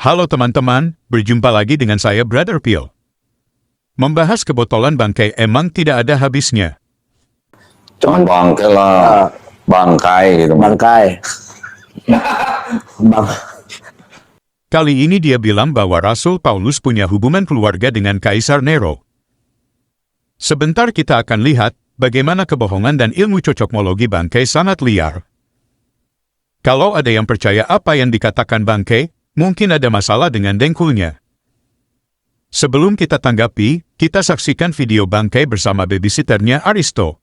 Halo teman-teman, berjumpa lagi dengan saya Brother Pio. Membahas kebotolan bangkai emang tidak ada habisnya. Cuman bangkai lah, bangkai gitu. Bangkai. Kali ini dia bilang bahwa Rasul Paulus punya hubungan keluarga dengan Kaisar Nero. Sebentar kita akan lihat bagaimana kebohongan dan ilmu cocokmologi bangkai sangat liar. Kalau ada yang percaya apa yang dikatakan bangkai, mungkin ada masalah dengan dengkulnya. Sebelum kita tanggapi, kita saksikan video bangkai bersama babysitternya Aristo.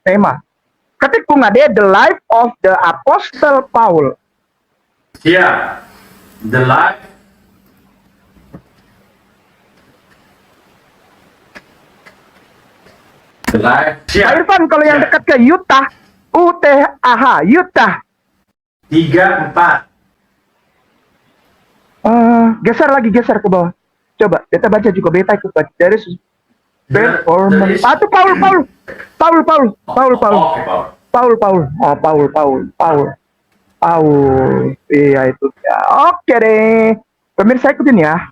Tema. Ketik Bung Ade, The Life of the Apostle Paul. Yeah, the life. The life. Pak Yeah. Irfan, kalau yang dekat ke Utah, UTAH, Utah. 3, 4. Geser lagi, geser ke bawah. Coba, beta baca juga, beta ikut baca. Dari performance. Itu Paul. Okay, Paul. Paul. Iya itu. Ya. Oke deh. Pemirsa ikutin ya.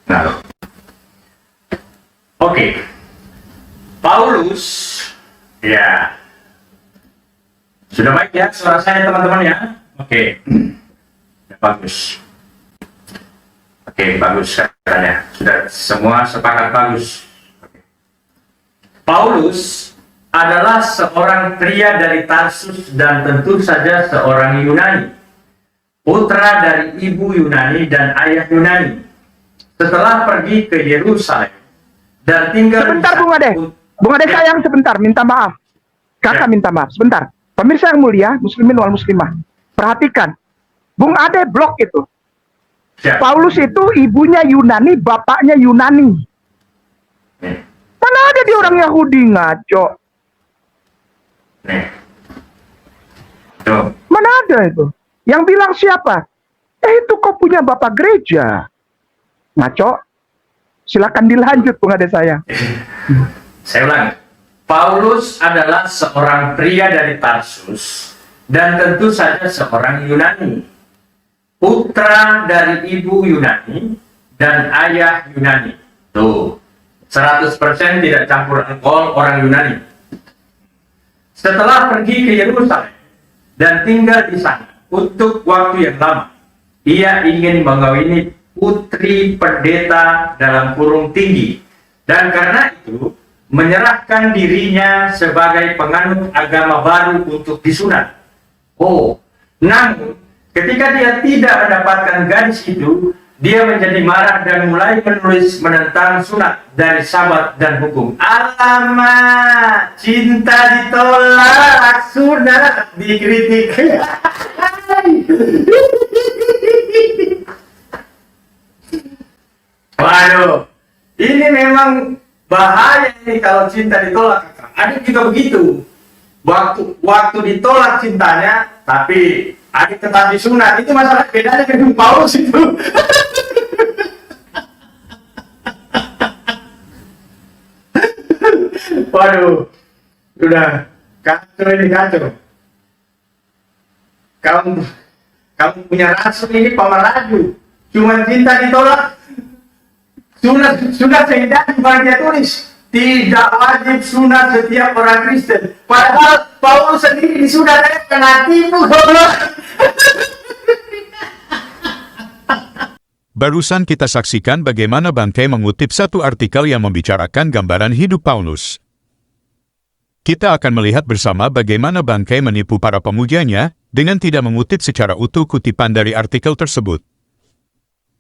Nah. Oke. Paulus. Ya. Sudah baik ya suara saya teman-teman ya. Oke. Ya, bagus. Oke, bagus caranya. Sudah semua sepakat bagus. Paulus adalah seorang pria dari Tarsus dan tentu saja seorang Yunani. Putra dari ibu Yunani dan ayah Yunani. Setelah pergi ke Yerusalem dan tinggal Sebentar Bung Ade. Bung Ade sayang sebentar, minta maaf. Kakak minta maaf, sebentar. Pemirsa yang mulia, muslimin wal muslimah. Perhatikan. Bung Ade blok itu. Siap. Paulus itu ibunya Yunani, bapaknya Yunani. Nih, Mana ada di orang Yahudi ngaco? nih. Tuh. Mana ada itu? Yang bilang siapa? Itu kok punya bapak gereja. Ngaco. Silakan dilanjut Bung Ade saya. Saya ulangi. Paulus adalah seorang pria dari Tarsus dan tentu saja seorang Yunani. Putra dari ibu Yunani dan ayah Yunani. Tuh, 100% tidak campur alkohol orang Yunani. Setelah pergi ke Yerusalem dan tinggal di sana untuk waktu yang lama, ia ingin mengawini putri pendeta dalam kurung tinggi. Dan karena itu, menyerahkan dirinya sebagai penganut agama baru untuk disunat. Oh, namun ketika dia tidak mendapatkan gadis itu, dia menjadi marah dan mulai menulis menentang sunat dari Sabat dan hukum. Alamak, cinta ditolak, sunat dikritik. Waduh, ini memang bahaya ini kalau cinta ditolak. Adik juga begitu. Waktu ditolak cintanya, tapi adik tetap disunat. Itu masalah bedanya dengan Paulus itu. Waduh, udah kacau ini kacau. Kamu punya rasul ini pemeraju. Cuma cinta ditolak. Sudah saya dia tulis tidak wajib sunat setiap orang Kristen. Padahal Paulus sendiri disunat kena tipu goblok. Barusan kita saksikan bagaimana bangkai mengutip satu artikel yang membicarakan gambaran hidup Paulus. Kita akan melihat bersama bagaimana bangkai menipu para pemujanya dengan tidak mengutip secara utuh kutipan dari artikel tersebut.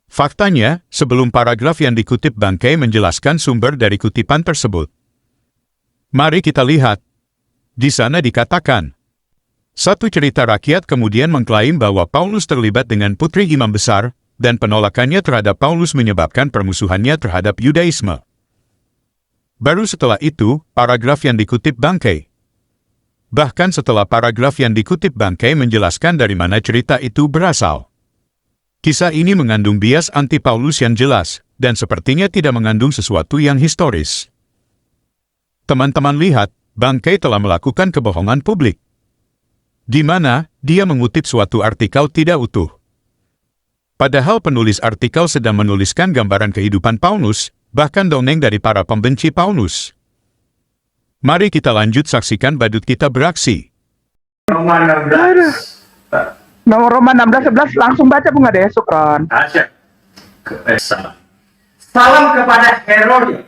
Faktanya, sebelum paragraf yang dikutip bangkai menjelaskan sumber dari kutipan tersebut. Mari kita lihat. Di sana dikatakan, satu cerita rakyat kemudian mengklaim bahwa Paulus terlibat dengan putri imam besar, dan penolakannya terhadap Paulus menyebabkan permusuhannya terhadap Yudaisme. Baru setelah itu, paragraf yang dikutip bangkai. Bahkan setelah paragraf yang dikutip bangkai menjelaskan dari mana cerita itu berasal. Kisah ini mengandung bias anti-Paulus yang jelas, dan sepertinya tidak mengandung sesuatu yang historis. Teman-teman lihat, Bangkai telah melakukan kebohongan publik, di mana dia mengutip suatu artikel tidak utuh. Padahal penulis artikel sedang menuliskan gambaran kehidupan Paulus, bahkan dongeng dari para pembenci Paulus. Mari kita lanjut saksikan badut kita beraksi. Roma 16. Nomor Roma 16:11 langsung baca Bung Ade, syukron. Asyik. Salam kepada Herodion,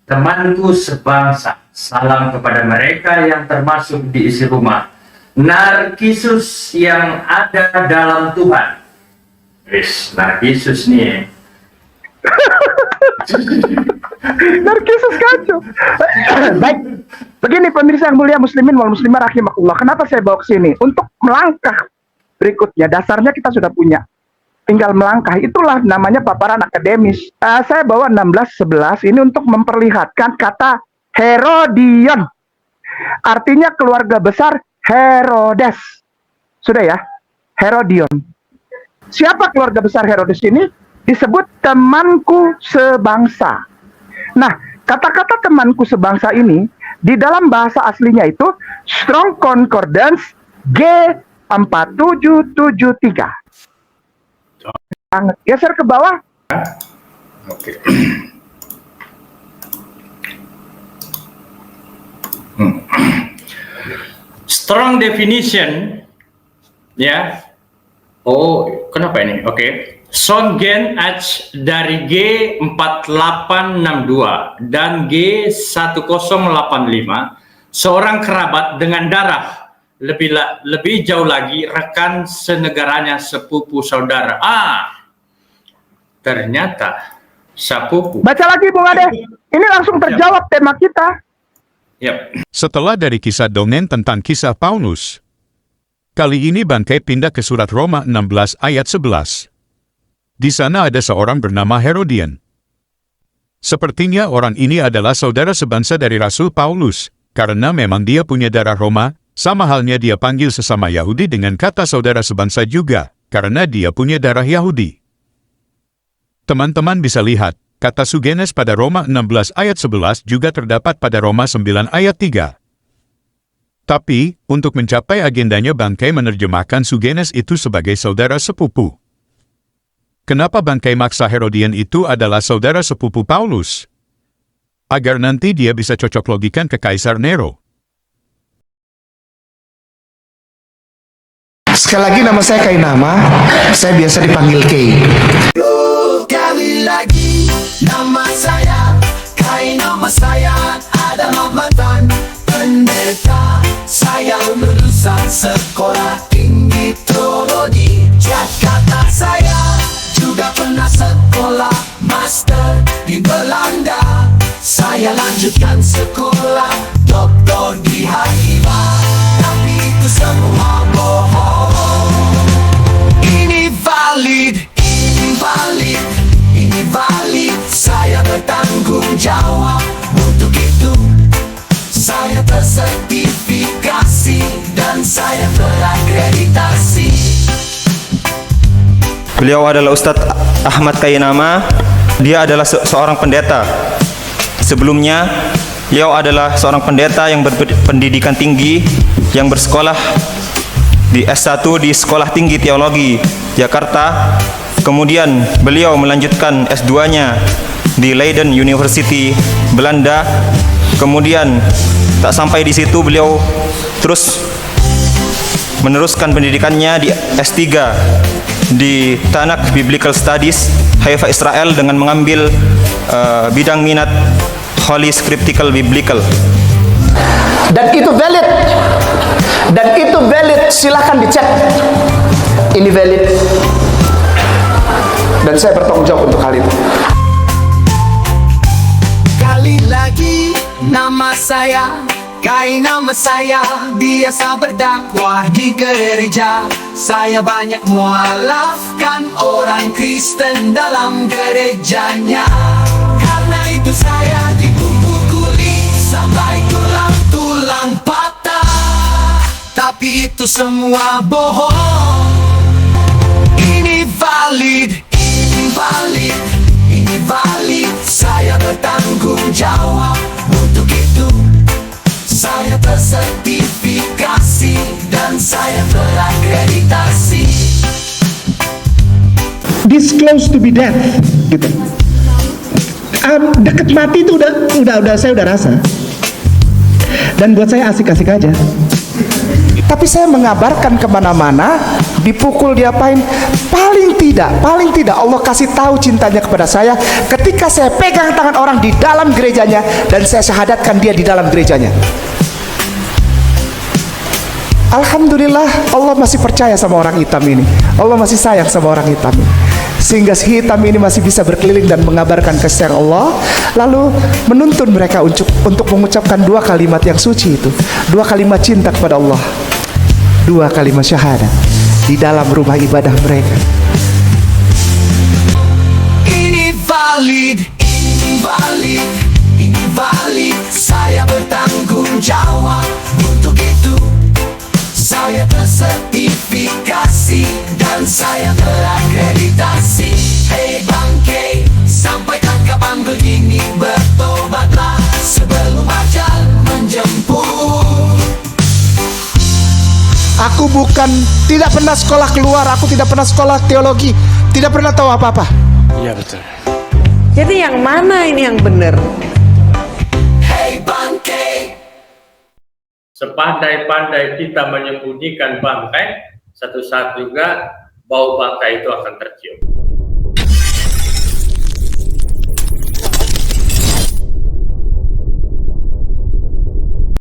temanku sebangsa. Salam kepada mereka yang termasuk di isi rumah. Narkisus yang ada dalam Tuhan. Narkisus nih. Narkisus kacau. Baik, begini pemirsa yang mulia muslimin wal muslimah rahimakumullah. Kenapa saya bawa ke sini? Untuk melangkah berikutnya. Dasarnya kita sudah punya. Tinggal melangkah. Itulah namanya paparan akademis. Saya bawa 16:11 ini untuk memperlihatkan kata Herodion. Artinya keluarga besar Herodes. Sudah ya? Herodion. Siapa keluarga besar Herodes ini? Disebut temanku sebangsa. Nah, kata-kata temanku sebangsa ini di dalam bahasa aslinya itu Strong Concordance G4773. Geser ke bawah. Oke. Strong definition, ya. Oh, kenapa ini? Oke. Songen H dari G4862 dan G1085, seorang kerabat dengan darah, lebih jauh lagi rekan senegaranya, sepupu saudara. Ternyata sepupu. Baca lagi Bung Ade. Ini langsung terjawab tema kita. Yap. Setelah dari kisah dongeng tentang kisah Paulus, kali ini Bangkai pindah ke surat Roma 16 ayat 11. Di sana ada seorang bernama Herodion. Sepertinya orang ini adalah saudara sebangsa dari Rasul Paulus, karena memang dia punya darah Roma, sama halnya dia panggil sesama Yahudi dengan kata saudara sebangsa juga, karena dia punya darah Yahudi. Teman-teman bisa lihat, kata Sugenes pada Roma 16 ayat 11 juga terdapat pada Roma 9 ayat 3. Tapi, untuk mencapai agendanya Bangkai menerjemahkan Sugenes itu sebagai saudara sepupu. Kenapa Bangkai maksa Herodion itu adalah saudara sepupu Paulus? Agar nanti dia bisa cocok logikan ke Kaisar Nero. Sekali lagi nama saya Kainama, saya biasa dipanggil Kay. Sekali lagi nama saya Kainama, saya adalah mantan pendeta. Saya lulusan sekolah tinggi teologi Jakarta. Saya juga pernah sekolah master di Belanda. Saya lanjutkan sekolah doktor di HIV, tapi itu semua bohong. Ini valid, ini valid, ini valid. Saya bertanggung jawab untuk itu. Saya tersertifikasi dan saya terakreditasi. Beliau adalah Ustadz Ahmad Kainama. Dia adalah seorang pendeta. Sebelumnya, beliau adalah seorang pendeta yang berpendidikan tinggi, yang bersekolah di S1 di Sekolah Tinggi Teologi Jakarta. Kemudian beliau melanjutkan S2-nya di Leiden University, Belanda. Kemudian tak sampai di situ, beliau terus meneruskan pendidikannya di S3 di Tanakh Biblical Studies, Haifa, Israel, dengan mengambil bidang minat Holy Scriptical Biblical. Dan itu valid. Dan itu valid, silahkan dicek. Ini valid. Dan saya bertanggung jawab untuk hal itu. Kali lagi nama saya Kainama, saya biasa berdakwah di gereja. Saya banyak mualafkan orang Kristen dalam gerejanya. Karena itu saya dipukuli sampai tulang-tulang patah. Tapi itu semua bohong. Ini valid. ini valid. Saya bertanggung jawab untuk itu. Saya tersertifikasi dan saya terakreditasi. This close to be death, gitu. Deket mati itu udah saya udah rasa. Dan buat saya asik-asik aja. Tapi saya mengabarkan kemana-mana, dipukul, diapain, paling tidak Allah kasih tahu cintanya kepada saya ketika saya pegang tangan orang di dalam gerejanya dan saya syahadatkan dia di dalam gerejanya. Alhamdulillah, Allah masih percaya sama orang hitam ini. Allah masih sayang sama orang hitam ini, sehingga si hitam ini masih bisa berkeliling dan mengabarkan kasih sayang Allah, lalu menuntun mereka untuk mengucapkan dua kalimat yang suci itu, dua kalimat cinta kepada Allah, dua kalimat syahadat di dalam rumah ibadah mereka. Ini valid, ini valid. Saya bertanggung jawab untuk itu. Saya tersertifikasi dan saya terakreditasi. Hei bangke, sampaikan kapan begini, bertobatlah sebelum ajal menjemput. Aku tidak pernah sekolah keluar, aku tidak pernah sekolah teologi, tidak pernah tahu apa-apa. Iya betul. Jadi yang mana ini yang benar? Hei bangke, Sepandai-pandai kita menyembunyikan bangkai, satu saat juga bau bangkai itu akan tercium.